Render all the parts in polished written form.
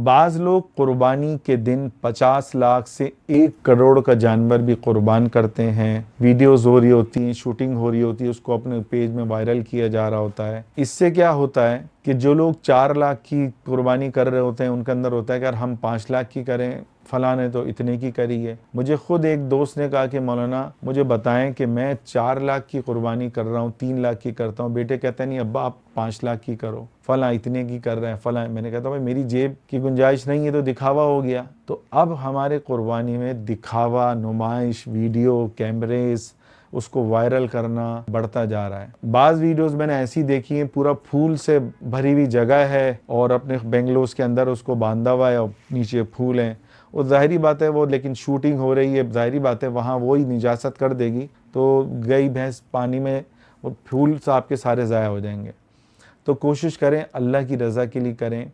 بعض لوگ قربانی کے دن 50 لاکھ سے 1 کروڑ کا جانور بھی قربان کرتے ہیں. ویڈیوز ہو رہی ہوتی ہیں، شوٹنگ ہو رہی ہوتی ہے، اس کو اپنے پیج میں وائرل کیا جا رہا ہوتا ہے. اس سے کیا ہوتا ہے کہ جو لوگ 4 لاکھ کی قربانی کر رہے ہوتے ہیں ان کے اندر ہوتا ہے کہ اگر ہم 5 لاکھ کی کریں، فلاں نے تو اتنے کی کری ہے. مجھے خود ایک دوست نے کہا کہ مولانا مجھے بتائیں کہ میں 4 لاکھ کی قربانی کر رہا ہوں، 3 لاکھ کی کرتا ہوں. بیٹے کہتے ہیں نہیں ابا آپ 5 لاکھ کی کرو، فلاں اتنے کی کر رہے ہیں فلاں. میں نے کہا بھائی میری جیب کی گنجائش نہیں ہے تو دکھاوا ہو گیا. تو اب ہمارے قربانی میں دکھاوا، نمائش، ویڈیو، کیمریز، اس کو وائرل کرنا بڑھتا جا رہا ہے. بعض ویڈیوز میں نے ایسی دیکھی ہیں پورا پھول سے بھری ہوئی جگہ ہے اور اپنے بنگلوز کے اندر اس کو باندھا ہوا ہے اور نیچے پھول ہیں. وہ ظاہری بات ہے وہ لیکن شوٹنگ ہو رہی ہے، ظاہری بات ہے وہاں وہی نجاست کر دے گی تو گئی بھینس پانی میں، وہ پھول آپ کے سارے ضائع ہو جائیں گے. تو کوشش کریں اللہ کی رضا کے لیے کریں.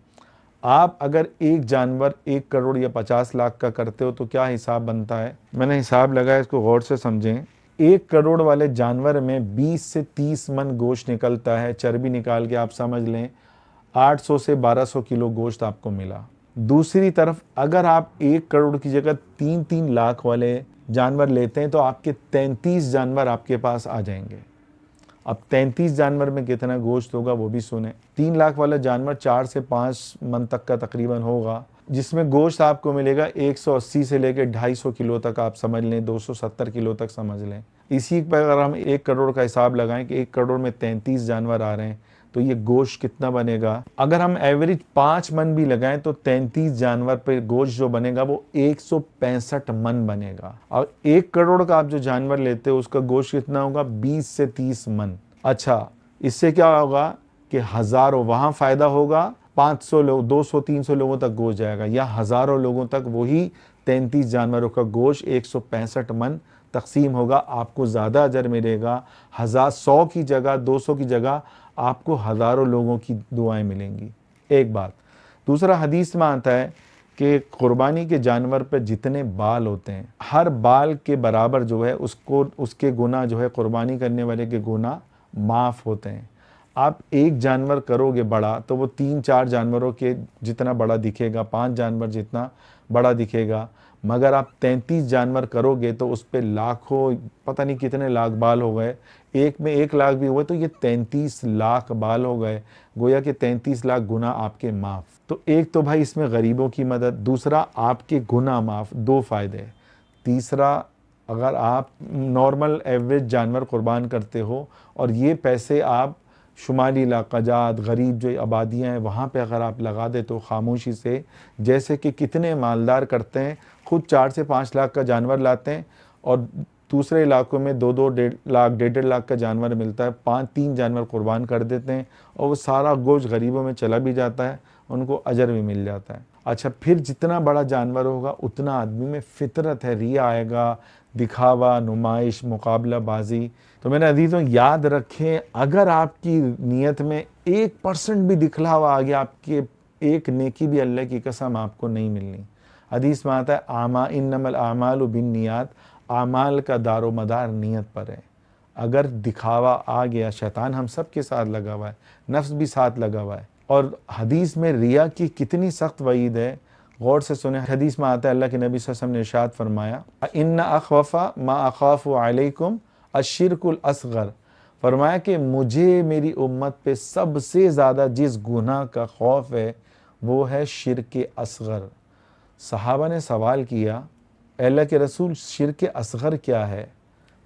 آپ اگر ایک جانور 1 کروڑ یا 50 لاکھ کا کرتے ہو تو کیا حساب بنتا ہے؟ میں نے حساب لگایا، اس کو غور سے سمجھیں. 1 کروڑ والے جانور میں 20 سے 30 من گوشت نکلتا ہے. چربی نکال کے آپ سمجھ لیں 800 سے 1200 کلو گوشت آپ کو ملا. دوسری طرف اگر آپ 1 کروڑ کی جگہ 3 لاکھ والے جانور لیتے ہیں تو آپ کے 33 جانور آپ کے پاس آ جائیں گے. اب 33 جانور میں کتنا گوشت ہوگا وہ بھی سنیں. 3 لاکھ والا جانور 4 سے 5 من تک کا تقریباً ہوگا، جس میں گوشت آپ کو ملے گا 180 سے لے کے 250 کلو تک آپ سمجھ لیں، 270 کلو تک سمجھ لیں. اسی پر اگر ہم 1 کروڑ کا حساب لگائیں کہ 1 کروڑ میں 33 جانور آ رہے ہیں تو یہ گوشت کتنا بنے گا؟ اگر ہم ایوریج 5 من بھی لگائیں تو 33 جانور پہ گوشت جو بنے گا وہ 165 من بنے گا. اور 1 کروڑ کا آپ جو جانور لیتے ہو اس کا گوشت کتنا ہوگا؟ 20 سے 30 من. اچھا اس سے کیا ہوگا کہ ہزاروں وہاں فائدہ ہوگا، 500 لوگ 200 300 لوگوں تک گوشت جائے گا، یا ہزاروں لوگوں تک وہی 33 جانوروں کا گوشت 165 من تقسیم ہوگا. آپ کو زیادہ اجر ملے گا. 100 کی جگہ 200 کی جگہ آپ کو ہزاروں لوگوں کی دعائیں ملیں گی. ایک بات. دوسرا حدیث میں آتا ہے کہ قربانی کے جانور پہ جتنے بال ہوتے ہیں ہر بال کے برابر جو ہے اس کے گناہ جو ہے قربانی کرنے والے کے گناہ معاف ہوتے ہیں. آپ ایک جانور کرو گے بڑا تو وہ 3-4 جانوروں کے جتنا بڑا دکھے گا، 5 جانور جتنا بڑا دکھے گا. مگر آپ 33 جانور کرو گے تو اس پہ لاکھوں، پتہ نہیں کتنے لاکھ بال ہو گئے. ایک میں 1 لاکھ بھی ہوئے تو یہ 33 لاکھ بال ہو گئے. گویا کہ 33 لاکھ گناہ آپ کے معاف. تو ایک تو بھائی اس میں غریبوں کی مدد، دوسرا آپ کے گناہ معاف، 2 فائدے. تیسرا اگر آپ نارمل ایوریج جانور قربان کرتے ہو اور یہ پیسے آپ شمالی علاقہ جات، غریب جو آبادیاں ہیں وہاں پہ اگر آپ لگا دے تو خاموشی سے، جیسے کہ کتنے مالدار کرتے ہیں، خود 4 سے 5 لاکھ کا جانور لاتے ہیں اور دوسرے علاقوں میں 2-2 لاکھ 1.5 لاکھ کا جانور ملتا ہے، 3 جانور قربان کر دیتے ہیں اور وہ سارا گوشت غریبوں میں چلا بھی جاتا ہے، ان کو اجر بھی مل جاتا ہے. اچھا پھر جتنا بڑا جانور ہوگا اتنا آدمی میں فطرت ہے، ریا آئے گا، دکھاوا، نمائش، مقابلہ بازی. تو میرے عزیزوں یاد رکھیں اگر آپ کی نیت میں 1% بھی دکھلاوا آ گیا، آپ کے ایک نیکی بھی اللہ کی قسم آپ کو نہیں ملنی. حدیث میں آتا ہے انما الاعمال بالنیات، اعمال کا دار و مدار نیت پر ہے. اگر دکھاوا آ گیا، شیطان ہم سب کے ساتھ لگا ہوا ہے، نفس بھی ساتھ لگا ہوا ہے. اور حدیث میں ریا کی کتنی سخت وعید ہے، غور سے سنیں. حدیث میں آتا ہے اللہ کے نبی صلی اللہ علیہ وسلم نے ارشاد فرمایا ان اخوف ما اخاف علیکم الشرک الاصغر، فرمایا کہ مجھے میری امت پہ سب سے زیادہ جس گناہ کا خوف ہے وہ ہے شرک اصغر. صحابہ نے سوال کیا اے اللہ کے رسول شرک اصغر کیا ہے،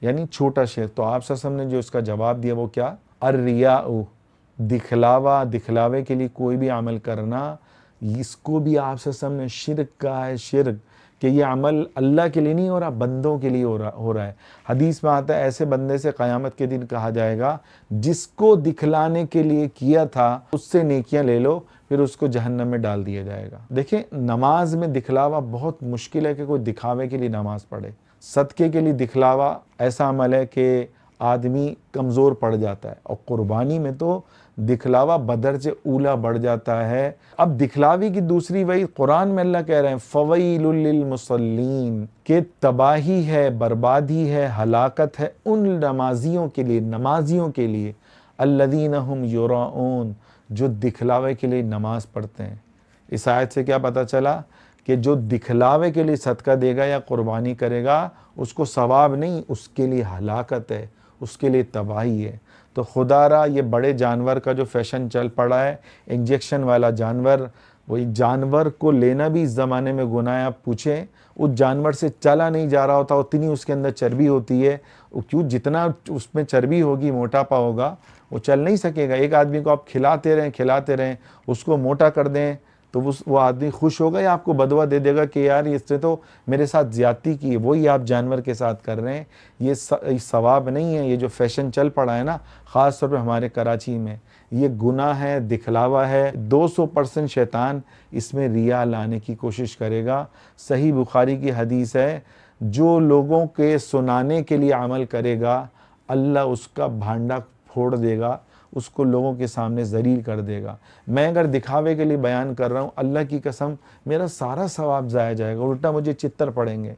یعنی چھوٹا شرک؟ تو آپ صلی اللہ علیہ وسلم نے جو اس کا جواب دیا وہ کیا؟ الریاء، دکھلاوا، دکھلاوے کے لیے کوئی بھی عمل کرنا، اس کو بھی آپ صلی اللہ علیہ وسلم نے شرک کہا ہے. شرک کہ یہ عمل اللہ کے لیے نہیں ہو رہا، بندوں کے لیے ہو رہا ہے. حدیث میں آتا ہے ایسے بندے سے قیامت کے دن کہا جائے گا جس کو دکھلانے کے لیے کیا تھا اس سے نیکیاں لے لو، پھر اس کو جہنم میں ڈال دیا جائے گا. دیکھیں نماز میں دکھلاوا بہت مشکل ہے کہ کوئی دکھاوے کے لیے نماز پڑھے. صدقے کے لیے دکھلاوا ایسا عمل ہے کہ آدمی کمزور پڑ جاتا ہے، اور قربانی میں تو دکھلاوا بدرجہ اولا بڑھ جاتا ہے. اب دکھلاوی کی دوسری وعید قرآن میں اللہ کہہ رہے ہیں فویل للمصلین، کہ تباہی ہے، بربادی ہے، ہلاکت ہے ان نمازیوں کے لیے الذین هم یراؤون، جو دکھلاوے کے لیے نماز پڑھتے ہیں. اس آیت سے کیا پتہ چلا کہ جو دکھلاوے کے لیے صدقہ دے گا یا قربانی کرے گا اس کو ثواب نہیں، اس کے لیے ہلاکت ہے، اس کے لیے تباہی ہے۔ تو خدا را یہ بڑے جانور کا جو فیشن چل پڑا ہے، انجیکشن والا جانور، وہ ایک جانور کو لینا بھی اس زمانے میں گناہ ہے۔ آپ پوچھیں اس جانور سے چلا نہیں جا رہا ہوتا، اتنی اس کے اندر چربی ہوتی ہے، کیوں جتنا اس میں چربی ہوگی موٹاپا ہوگا وہ چل نہیں سکے گا۔ ایک آدمی کو آپ کھلاتے رہیں اس کو موٹا کر دیں تو وہ آدمی خوش ہوگا یا آپ کو بدوا دے دے گا کہ یار اس نے تو میرے ساتھ زیادتی کی ہے؟ وہی آپ جانور کے ساتھ کر رہے ہیں، یہ ثواب نہیں ہے۔ یہ جو فیشن چل پڑا ہے نا، خاص طور پہ ہمارے کراچی میں، یہ گناہ ہے، دکھلاوا ہے۔ 200% شیطان اس میں ریا لانے کی کوشش کرے گا۔ صحیح بخاری کی حدیث ہے، جو لوگوں کے سنانے کے لیے عمل کرے گا اللہ اس کا بھانڈا پھوڑ دے گا، اس کو لوگوں کے سامنے ذلیل کر دے گا۔ میں اگر دکھاوے کے لیے بیان کر رہا ہوں، اللہ کی قسم میرا سارا ثواب ضائع جائے گا، الٹا مجھے چتر پڑیں گے۔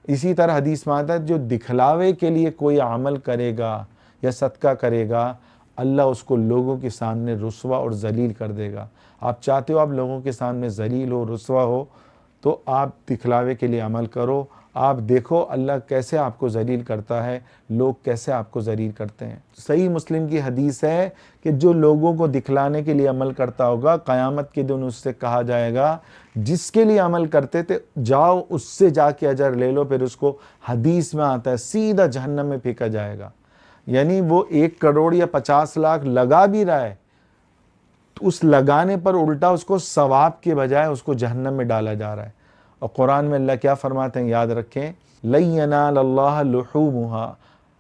اسی طرح حدیث میں آتا ہے جو دکھلاوے کے لیے کوئی عمل کرے گا یا صدقہ کرے گا اللہ اس کو لوگوں کے سامنے رسوا اور ذلیل کر دے گا۔ آپ چاہتے ہو آپ لوگوں کے سامنے ذلیل ہو، رسوا ہو، تو آپ دکھلاوے کے لیے عمل کرو۔ آپ دیکھو اللہ کیسے آپ کو ذلیل کرتا ہے، لوگ کیسے آپ کو ذلیل کرتے ہیں۔ صحیح مسلم کی حدیث ہے کہ جو لوگوں کو دکھلانے کے لیے عمل کرتا ہوگا قیامت کے دن اس سے کہا جائے گا جس کے لیے عمل کرتے تھے جاؤ اس سے جا کے اجر لے لو، پھر اس کو حدیث میں آتا ہے سیدھا جہنم میں پھینکا جائے گا۔ یعنی وہ 1 کروڑ یا 50 لاکھ لگا بھی رہا ہے، تو اس لگانے پر الٹا اس کو ثواب کے بجائے اس کو جہنم میں ڈالا جا رہا ہے۔ اور قرآن میں اللہ کیا فرماتے ہیں یاد رکھیں، لَن يَنَالَ اللَّهَ لُحُومُهَا،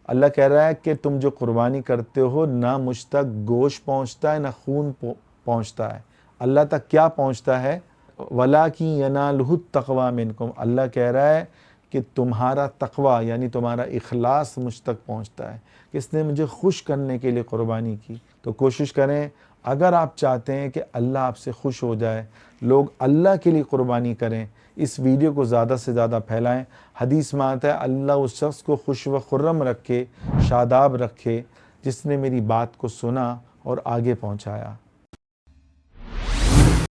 اللہ کہہ رہا ہے کہ تم جو قربانی کرتے ہو نہ مجھ تک گوشت پہنچتا ہے نہ خون پہنچتا ہے، اللہ تک کیا پہنچتا ہے؟ وَلَٰكِن يَنَالُهُ التَّقْوَىٰ مِنْكُمْ، اللہ کہہ رہا ہے کہ تمہارا تقوی یعنی تمہارا اخلاص مجھ تک پہنچتا ہے، کہ اس نے مجھے خوش کرنے کے لیے قربانی کی۔ تو کوشش کریں، اگر آپ چاہتے ہیں کہ اللہ آپ سے خوش ہو جائے، لوگ اللہ کے لیے قربانی کریں، اس ویڈیو کو زیادہ سے زیادہ پھیلائیں۔ حدیث میں آتا ہے اللہ اس شخص کو خوش و خرم رکھے، شاداب رکھے جس نے میری بات کو سنا اور آگے پہنچایا۔